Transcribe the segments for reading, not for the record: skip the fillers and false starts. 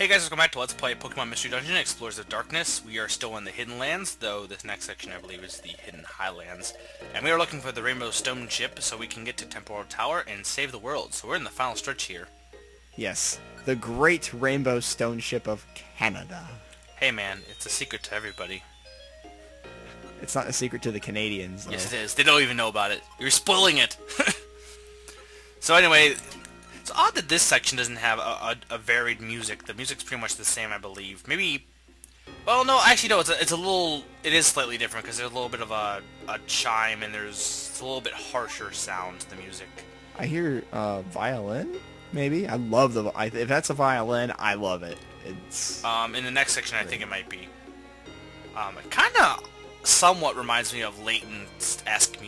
Hey guys, welcome back to Let's Play Pokemon Mystery Dungeon Explorers of Darkness. We are still in the Hidden Lands, though this next section I believe is the Hidden Highlands. And we are looking for the Rainbow Stoneship so we can get to Temporal Tower and save the world. So we're in the final stretch here. Yes, the great Rainbow Stoneship of Canada. Hey man, it's a secret to everybody. It's not a secret to the Canadians, though. Yes it is, they don't even know about it. You're spoiling it! So anyway, it's odd that this section doesn't have a varied music. The music's pretty much the same, I believe. Maybe... Well, no, actually, no, it is slightly different, because there's a little bit of a chime, and it's a little bit harsher sound to the music. I hear violin, maybe? I love if that's a violin, I love it. It's... In the next section, I think it might be. It kind of somewhat reminds me of Layton-esque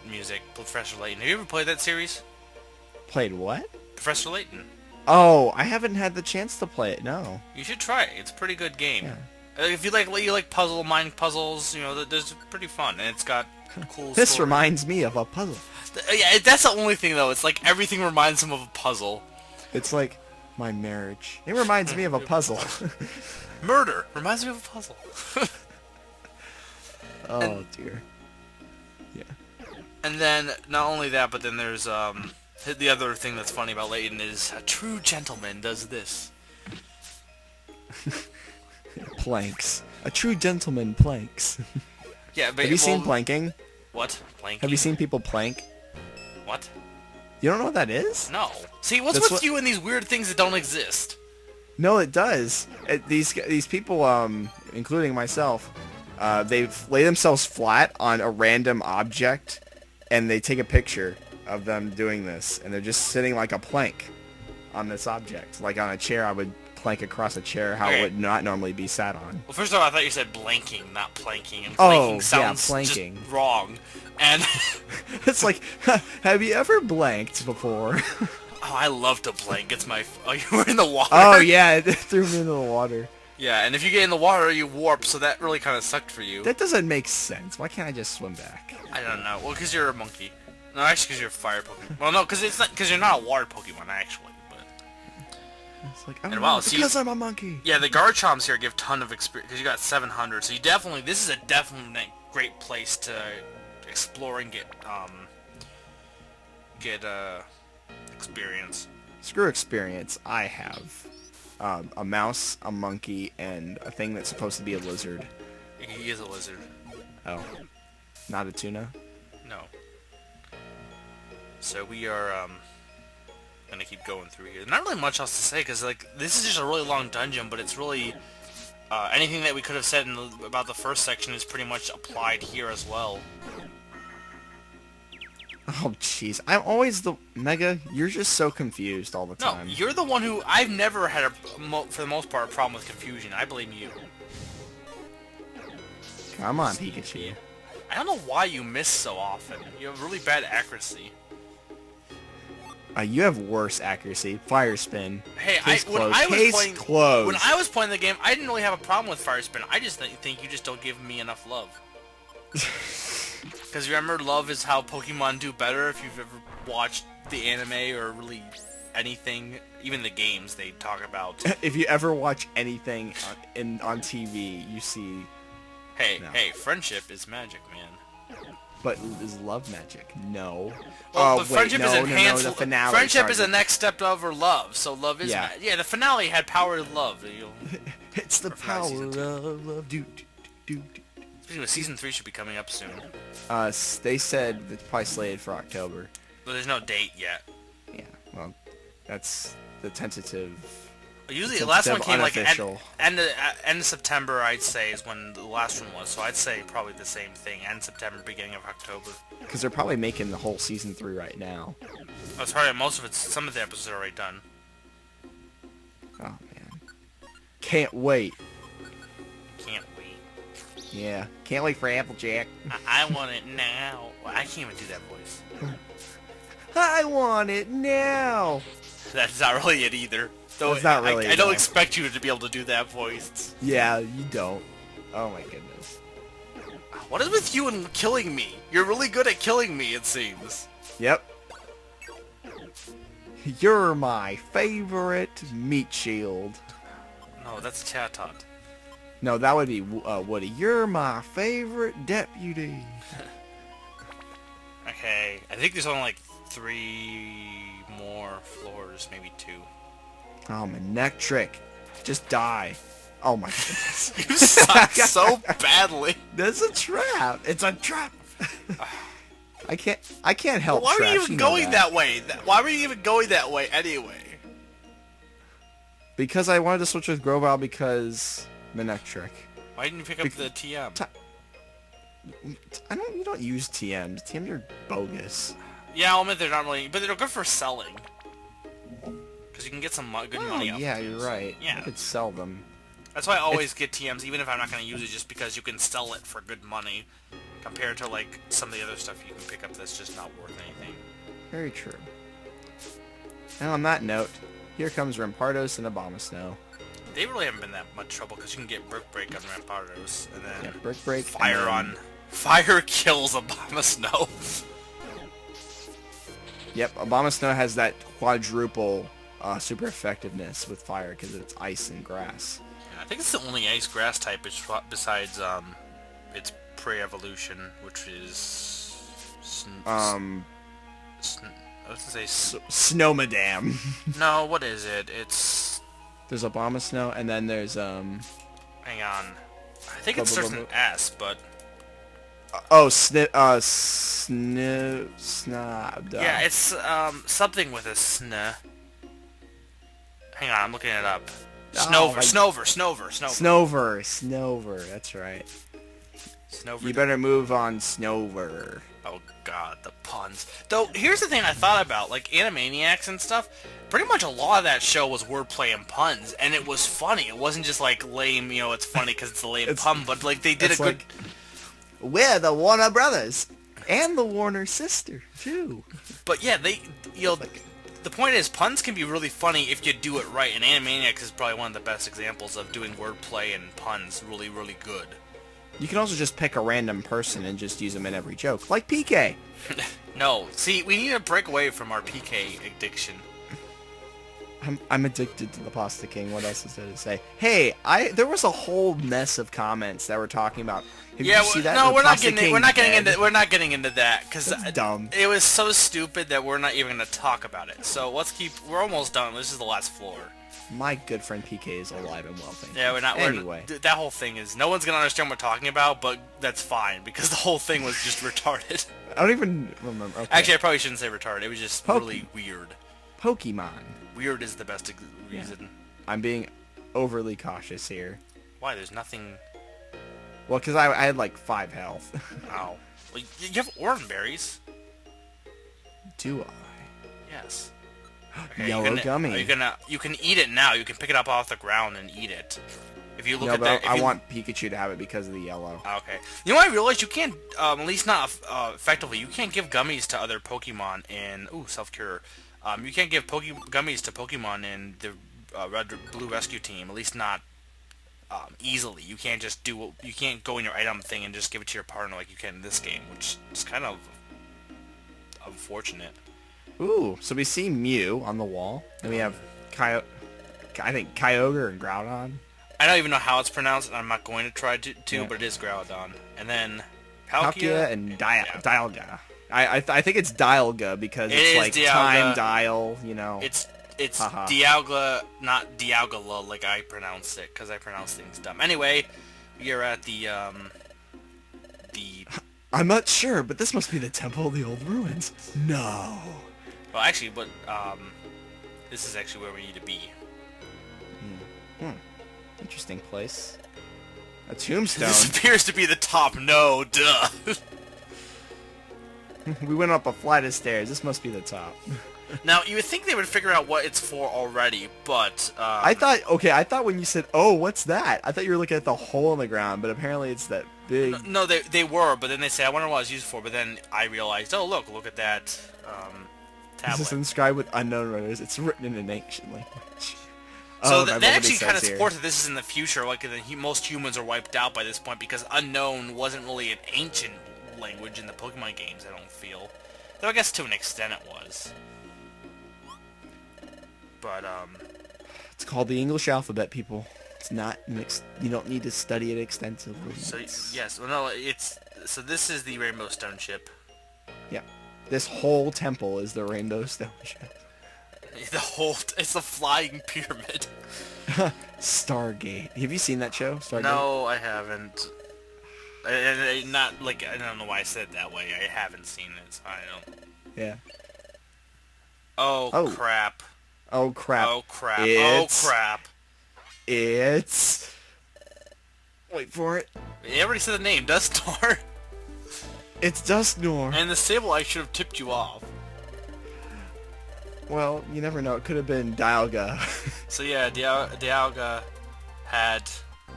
music, Professor Layton. Have you ever played that series? Played what? Professor Layton. Oh, I haven't had the chance to play it, no. You should try it. It's a pretty good game. Yeah. If you like mind puzzles, you know, there's pretty fun, and it's got cool This story. reminds me of a puzzle. Yeah, that's the only thing, though. It's like everything reminds him of a puzzle. It's like my marriage. It reminds me of a puzzle. Murder reminds me of a puzzle. Oh, dear. Yeah. And then, not only that, but then there's, the other thing that's funny about Layton is a true gentleman does this. Planks. A true gentleman planks. Yeah, but... Have you seen planking? What? Planking? Have you seen people plank? What? You don't know what that is? No. See, what's with you and these weird things that don't exist? No, it does. These people, including myself, they lay themselves flat on a random object, and they take a picture of them doing this, and they're just sitting like a plank on this object. Like on a chair, I would plank across a chair how it would not normally be sat on. Well, first of all, I thought you said blanking, not planking. And Oh, planking sounds yeah, planking. just wrong. And It's like, have you ever blanked before? oh, I love to blank. It's my... Oh, you were in the water? Oh, yeah, it threw me into the water. Yeah, and if you get in the water, you warp, so that really kind of sucked for you. That doesn't make sense. Why can't I just swim back? I don't know. Well, because you're a monkey. No, actually, because you're a fire Pokemon. Well, no, because you're not a water Pokemon, actually. But It's like, and oh, wow, because I'm a monkey. yeah, the Garchomp's here give ton of experience because you got 700. So you definitely, this is a definite great place to explore and get experience. Screw experience. I have a mouse, a monkey, and a thing that's supposed to be a lizard. He is a lizard. Oh, not a tuna? No. So we are gonna keep going through here. Not really much else to say because like this is just a really long dungeon, but it's really anything that we could have said about the first section is pretty much applied here as well. Oh, jeez. I'm always the... Mega, you're just so confused all the time. No, you're the one who... I've never had, for the most part, a problem with confusion. I blame you. Come on, Pikachu. I don't know why you miss so often. You have really bad accuracy. You have worse accuracy. Fire spin. Hey, When I was playing the game, I didn't really have a problem with Fire Spin. I just think you just don't give me enough love. Because remember, love is how Pokemon do better. If you've ever watched the anime or really anything, even the games they talk about. If you ever watch anything on TV, you see... Hey, friendship is magic, man. But is love magic? No. Well, Wait, friendship is enhanced. No, the finale. Friendship is the next step over love, so love is... Yeah. Yeah, the finale had power of love. It's the power of love. Speaking of, Season 3 should be coming up soon. They said it's probably slated for October. But there's no date yet. Yeah, well, that's the tentative... Usually the last one came like unofficial. end of September, I'd say, is when the last one was. So I'd say probably the same thing. End September, beginning of October. Because they're probably making the whole Season 3 right now. Oh, it's probably most of it. Some of the episodes are already done. Oh, man. Can't wait. Can't wait. Yeah, can't wait for Applejack. I want it now. Well, I can't even do that voice. I want it now. That's not really it either. Though That's not really I don't expect you to be able to do that voice. Yeah, you don't. Oh my goodness. What is with you and killing me? You're really good at killing me, it seems. Yep. You're my favorite meat shield. Oh, that's Chatot. No, that would be Woody. You're my favorite deputy. Okay, I think there's only like 3 more floors, maybe 2. Oh, my neck trick. Just die. Oh my goodness. You suck so badly. That's a trap. It's a trap. I can't help. Why were traps, you even going that way? Why were you even going that way anyway? Because I wanted to switch with Grovyle because my neck trick. Why didn't you pick up the TM? You don't use TMs. TMs are bogus. Yeah, I'll admit they're not really, but they're good for selling. Because you can get some good money off yeah, of you're these. right. Yeah. I could sell them. That's why I always get TMs, even if I'm not going to use it, just because you can sell it for good money, compared to like some of the other stuff you can pick up that's just not worth anything. Very true. And on that note, here comes Rampardos and Abomasnow. They really haven't been that much trouble because you can get Brick Break on Rampardos, and then Yeah, Brick Break. Fire on. Fire kills Abomasnow. Yep, Abomasnow has that quadruple super effectiveness with fire because it's ice and grass. Yeah, I think it's the only ice grass type besides its pre-evolution, which is I was gonna say Snowmadam. no. What is it? It's There's Abomasnow, and then there's hang on. I think it starts with an S, but Snab. yeah, it's something with a sn. Hang on, I'm looking it up. Snover. Snover, that's right. Snover. You better move on, Snover. Oh god, the puns. Though, here's the thing I thought about, like Animaniacs and stuff, pretty much a lot of that show was wordplay and puns, and it was funny. It wasn't just like lame, you know, it's funny because it's a lame pun, but like they did a good... We're the Warner Brothers, and the Warner sister, too. But yeah, the point is, puns can be really funny if you do it right, and Animaniacs is probably one of the best examples of doing wordplay and puns really, really good. You can also just pick a random person and just use them in every joke, like PK. No, see, we need to break away from our PK addiction. I'm addicted to the Pasta King. What else is there to say? Hey, there was a whole mess of comments that were talking about. Did you see that? No, we're not getting into that because dumb. It was so stupid that we're not even going to talk about it. So we're almost done. This is the last floor. My good friend PK is alive and well, thank you. Yeah, we're not. Anyway, that whole thing is no one's gonna understand what we're talking about, but that's fine because the whole thing was just retarded. I don't even remember. Okay. Actually, I probably shouldn't say retarded. It was just really weird. Pokemon. Weird is the best reason. Yeah. I'm being overly cautious here. Why? There's nothing. Well, because I had like 5 health. Oh. Well, you have orange berries. Do I? Yes. Okay, Yellow gummy. You can eat it now. You can pick it up off the ground and eat it. If you look no, at that, I want Pikachu to have it because of the yellow. Okay. You know what I realized? You can't, at least not effectively, you can't give gummies to other Pokemon in... Ooh, self-cure. You can't give gummies to Pokemon in the Red-Blue Rescue Team, at least not easily. You can't just you can't go in your item thing and just give it to your partner like you can in this game, which is kind of unfortunate. Ooh, so we see Mew on the wall, and we have I think Kyogre and Groudon. I don't even know how it's pronounced, and I'm not going to try to yeah. but it is Groudon. And then Palkia and Dialga. I think it's Dialga because it's like Dialga. time dial, you know. It's Dialga, not Dialga like I pronounce it, because I pronounce things dumb. Anyway, we are at the I'm not sure, but this must be the Temple of the Old Ruins. No. Well, actually, but this is actually where we need to be. Interesting place. A tombstone. This appears to be the top. No, duh. We went up a flight of stairs. This must be the top. Now, you would think they would figure out what it's for already, but... I thought when you said, oh, what's that? I thought you were looking at the hole in the ground, but apparently it's that big... No, they were, but then they say, I wonder what it's used for, but then I realized, oh, look at that tablet. This is inscribed with unknown letters. It's written in an ancient language. So that actually kind of supports that this is in the future, like most humans are wiped out by this point, because unknown wasn't really an ancient language in the Pokemon games, I don't feel. Though I guess to an extent it was. But, It's called the English alphabet, people. It's not you don't need to study it extensively. So yes, well no, so this is the Rainbow Stoneship. Yeah. This whole temple is the Rainbow Stoneship. It's a flying pyramid. Stargate. Have you seen that show, Stargate? No, I haven't. Not like I don't know why I said it that way. I haven't seen it, so I don't. Yeah. Oh crap. Oh crap. Oh crap. Oh It's... crap. It's... Wait for it. You already said the name, Dusknoir. It's Dusknoir. And the Sableye should have tipped you off. Well, you never know. It could have been Dialga. So yeah, Dialga had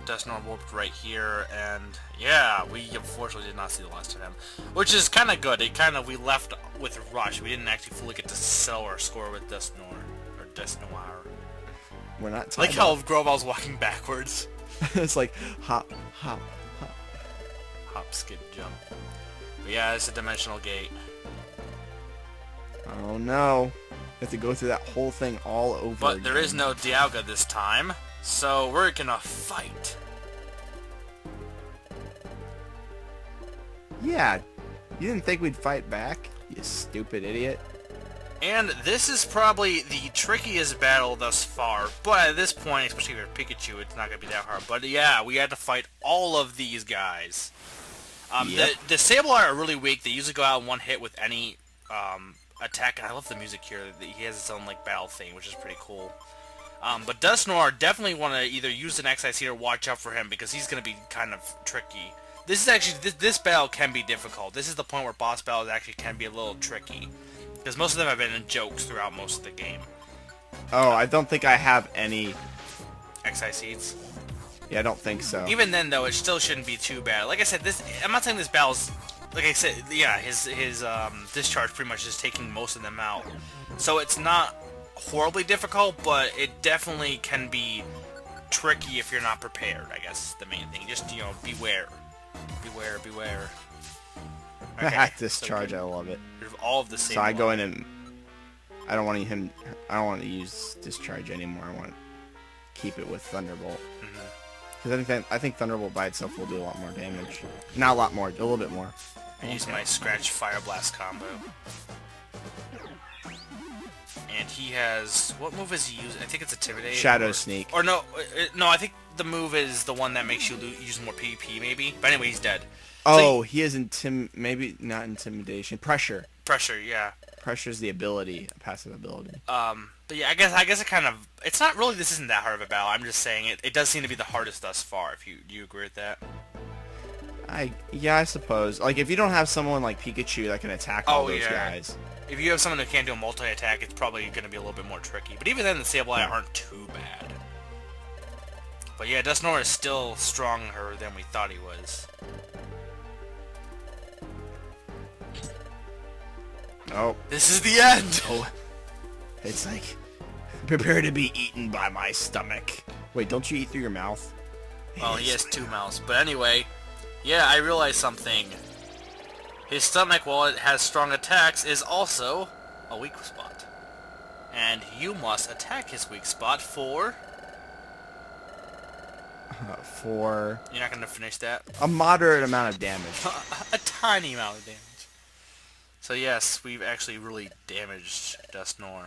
Dusknoir warped right here, and yeah, we unfortunately did not see the last of him. Which is kind of good. We left with a rush. We didn't actually fully get to settle our score with Dusknoir. Or Dusknoir. We're not like how Groval's walking backwards. It's like, hop, hop, hop. Hop, skip, jump. But yeah, it's a dimensional gate. Oh no. We have to go through that whole thing all over But again. there is no Dialga this time, so we're gonna fight. Yeah. You didn't think we'd fight back, you stupid idiot. And this is probably the trickiest battle thus far, but at this point, especially for Pikachu, it's not gonna be that hard. But yeah, we had to fight all of these guys. Yep. The Sableye are really weak. They usually go out in one hit with any attack, and I love the music here. He has his own like battle theme, which is pretty cool. But Dusknoir definitely want to either use an XIC or watch out for him because he's going to be kind of tricky. This is actually this battle can be difficult. This is the point where boss battles actually can be a little tricky because most of them have been in jokes throughout most of the game. Oh, I don't think I have any XICs. Yeah, I don't think so. Even then, though, it still shouldn't be too bad. Like I said, I'm not saying this battle's... Like I said, yeah, his discharge pretty much is taking most of them out. So it's not horribly difficult, but it definitely can be tricky if you're not prepared, I guess is the main thing. Just, you know, beware. Beware, beware. Okay, discharge, so I love it. All of the same. So I go in and... I don't want to use discharge anymore. I want to keep it with Thunderbolt. Because I think Thunderbolt by itself will do a lot more damage. Not a lot more, a little bit more. I use my Scratch Fire Blast combo. And he has... What move is he using? I think it's Intimidate. Shadow Sneak. Or no, I think the move is the one that makes you use more PvP, maybe. But anyway, he's dead. Oh, so he has maybe not Intimidation. Pressure. Pressure, yeah. Pressure is the ability, a passive ability. But yeah, I guess it kind of... It's not really... This isn't that hard of a battle. I'm just saying it does seem to be the hardest thus far, if you agree with that. Yeah, I suppose. Like, if you don't have someone like Pikachu that can attack all those guys. If you have someone who can't do a multi-attack, it's probably going to be a little bit more tricky. But even then, the Sableye aren't too bad. But yeah, Dusknoir is still stronger than we thought he was. Oh. This is the end! Oh. It's like, prepare to be eaten by my stomach. Wait, don't you eat through your mouth? Well, he has two mouths. But anyway, yeah, I realized something. His stomach, while it has strong attacks, is also a weak spot. And you must attack his weak spot for... You're not going to finish that? A moderate amount of damage. A tiny amount of damage. So yes, we've actually really damaged Dusknoir.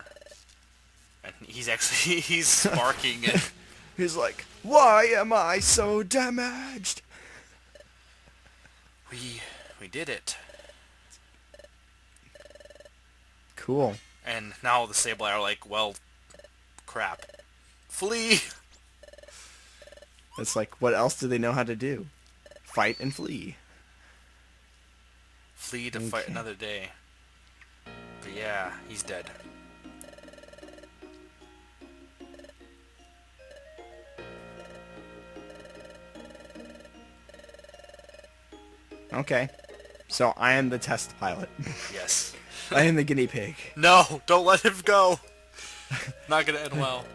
And he's sparking it. He's like, why am I so damaged? We did it. Cool. And now the Sableye are like, well, crap. Flee! It's like, what else do they know how to do? Fight and flee. Flee to fight another day. But yeah, he's dead. Okay. So I am the test pilot. Yes. I am the guinea pig. No! Don't let him go! Not gonna end well.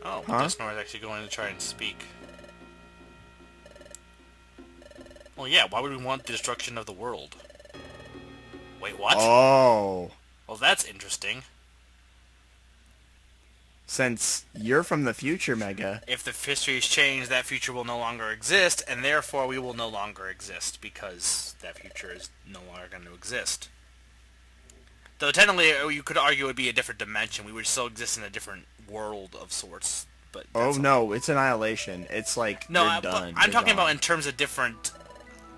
Oh, Dusknoir is actually going to try and speak. Well, yeah, why would we want the destruction of the world? Wait, what? Oh. Well, that's interesting. Since you're from the future, Mega. If the history is changed, that future will no longer exist, and therefore we will no longer exist, because that future is no longer going to exist. Though technically, you could argue it would be a different dimension. We would still exist in a different world of sorts. But Oh no, it's annihilation. It's like no, you're done. I'm You're talking gone. about in terms of different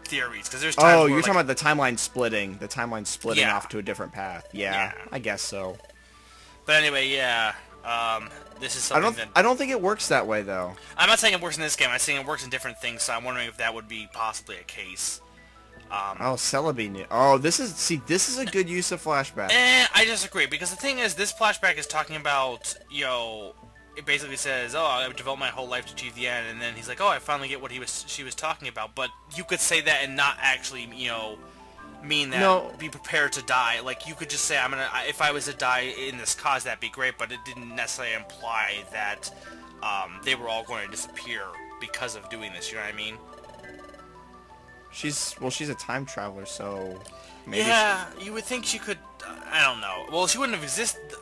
theories, because there's times Oh, where, you're like, talking about the timeline splitting. The timeline splitting Yeah. off to a different path. Yeah, Yeah. I guess so. But anyway, yeah. This is something that I don't think it works that way though. I'm not saying it works in this game. I'm saying it works in different things. So I'm wondering if that would be possibly a case. Oh, Celebi. Oh, this is a good use of flashback. I disagree, because the thing is, this flashback is talking about, it basically says, oh, I developed my whole life to achieve the end, and then he's like, oh, I finally get what she was talking about. But you could say that and not actually, mean that. No. Be prepared to die. Like, you could just say, if I was to die in this cause, that'd be great, but it didn't necessarily imply that they were all going to disappear because of doing this. You know what I mean? She's a time traveler, so maybe Yeah, you would think she could. I don't know. Well, she wouldn't have existed.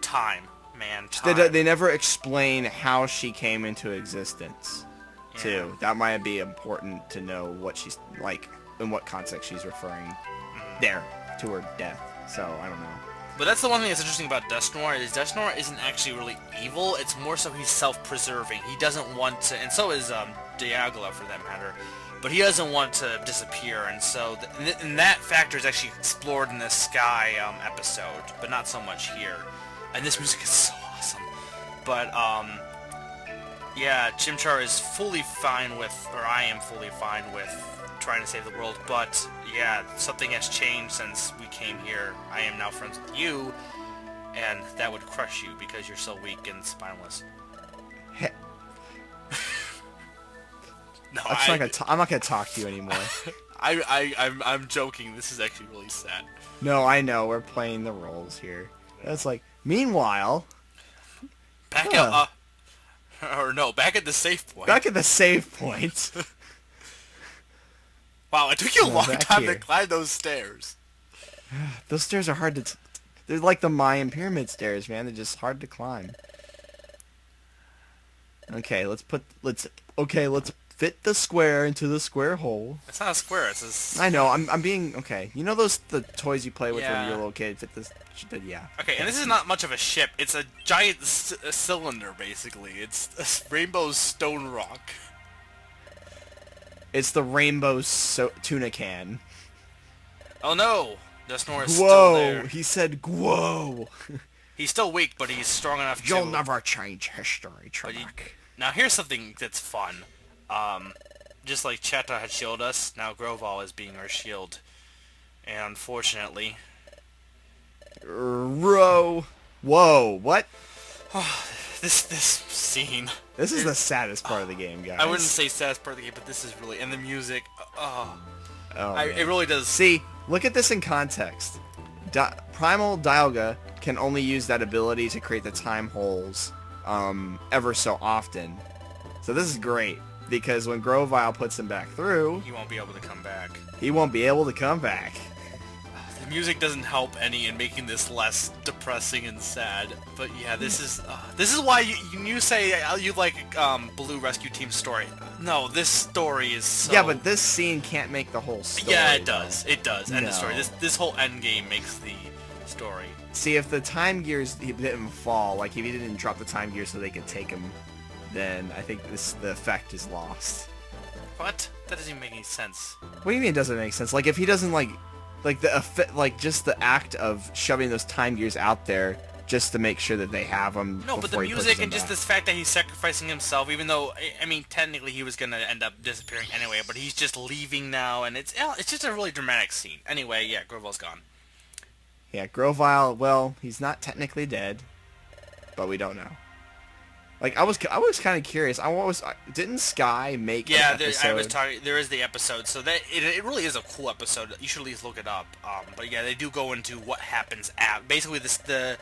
Time, man. Time. they never explain how she came into existence. Yeah. Too. That might be important to know what she's like, in what context she's referring there to her death. So I don't know. But that's the one thing that's interesting about Dusknoir is Dusknoir isn't actually really evil. It's more so he's self-preserving. He doesn't want to, and so is Diagla for that matter. But he doesn't want to disappear, and so and that factor is actually explored in the Sky episode, but not so much here. And this music is so awesome. But yeah, Chimchar is fully fine with, or I am fully fine with, trying to save the world. But yeah, something has changed since we came here. I am now friends with you, and that would crush you because you're so weak and spineless. He- No, I'm not gonna talk to you anymore. I'm joking. This is actually really sad. No, I know. We're playing the roles here. That's like. Meanwhile, Back at the safe point. back at the save point. Wow, it took you a long back time here. to climb those stairs. Those stairs are hard to. They're like the Mayan pyramid stairs, man. They're just hard to climb. Okay, let's fit the square into the square hole. It's not a square. It's a... I know. I'm being okay. You know the toys you play with when Yeah. you're a little kid. Fit this. Yeah. Okay, and this is not much of a ship. It's a giant cylinder, basically. It's a Rainbow Stone Rock. It's the rainbow tuna can. Oh no! Dusknoir is still Whoa! there. He said, "Whoa!" He's still weak, but he's strong enough to... You'll never change history, But Trebek. Now here's something that's fun. Just like Cheta had shielded us, now Groval is being our shield. And unfortunately... Whoa! What? This scene... This is the saddest part of the game, guys. I wouldn't say saddest part of the game, but this is really... And the music... Oh... Oh, it really does... See, look at this in context. Primal Dialga can only use that ability to create the time holes ever so often. So this is great, because when Grovile puts him back through, He won't be able to come back. he won't be able to come back. The music doesn't help any in making this less depressing and sad. But yeah, this is why you say you like Blue Rescue Team story. No, this story is so... Yeah, but this scene can't make the whole story. Yeah, it though. does. It does. End of story. No. This whole end game makes the story. See, if the time gears didn't fall, like if he didn't drop the time gears so they could take him, then I think the effect is lost. What? That doesn't even make any sense. What do you mean it doesn't make sense? Like if he doesn't just the act of shoving those time gears out there just to make sure that they have them. No, but the music and just this fact that he's sacrificing himself, even though, I mean, technically he was gonna end up disappearing anyway, but he's just leaving now, and it's just a really dramatic scene. Anyway, yeah, Groval's gone. Yeah, Grovile. Well, he's not technically dead, but we don't know. Like I was kind of curious. Didn't Sky make? Yeah, an episode? I was talking. There is the episode, so that it really is a cool episode. You should at least look it up. But yeah, they do go into what happens basically the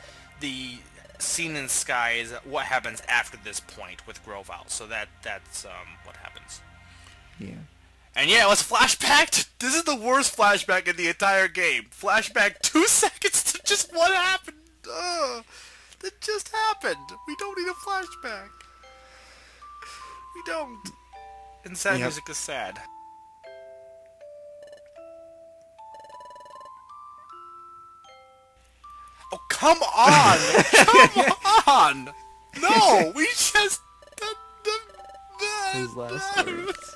scene in Sky is what happens after this point with Grovile. So that's what happens. Yeah. And yeah, it was flashback. This is the worst flashback in the entire game. Flashback 2 seconds to just what happened. That just happened. happened. We don't need a flashback. We don't. And sad music is sad. Oh, come on! Come on! No, we just... His last words.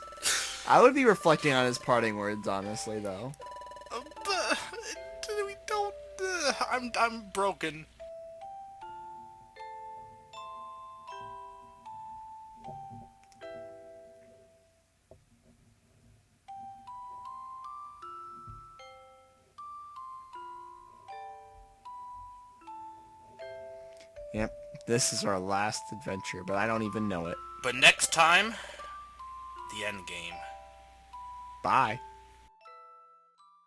I would be reflecting on his parting words, honestly, though. We don't... I'm broken. Yep, this is our last adventure, but I don't even know it. But next time, the end game. Bye.